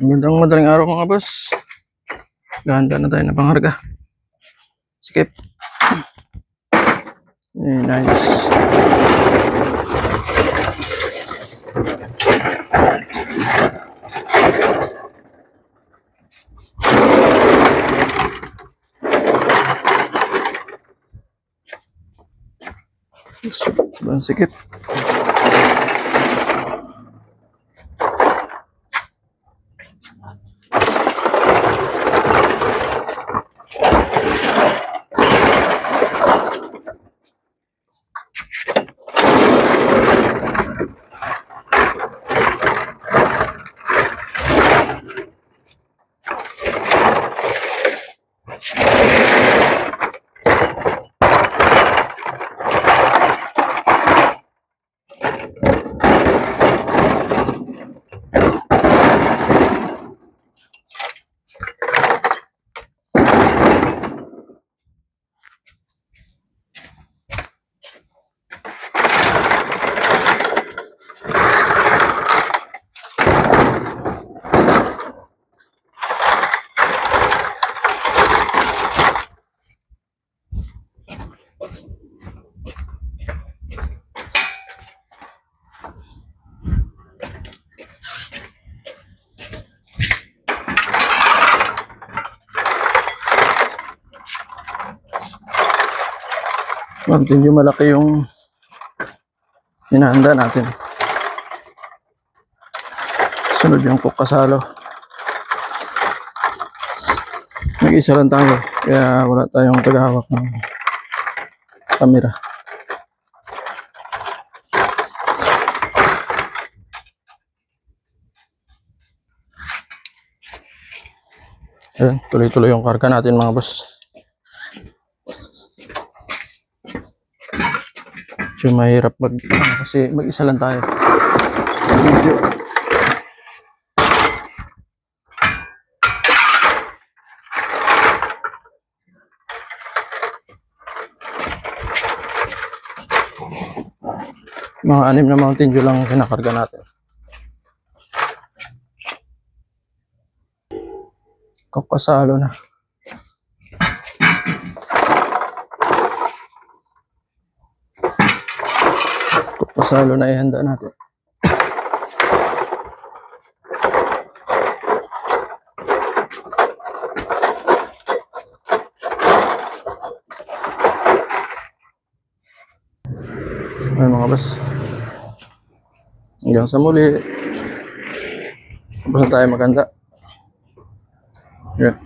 Magandang madaling araw mga boss. Ganda na tayo na pangharga. Skip. Nice. Sikip. Medyo malaki yung hinahanda natin. Sunod yung kukasalo. Nag-isa lang tayo, kaya wala tayong tagahawak ng camera. Ayan, tuloy-tuloy yung karga natin mga boss. So mahirap kasi mag-isa lang tayo. Video. Mga 6 na Mountain Dew lang kinakarga natin. Kakasalo na. Kakasalo na ihanda natin. Ay mga boss. Hanggang sa muli. Tapos na tayo maganda. Yeah.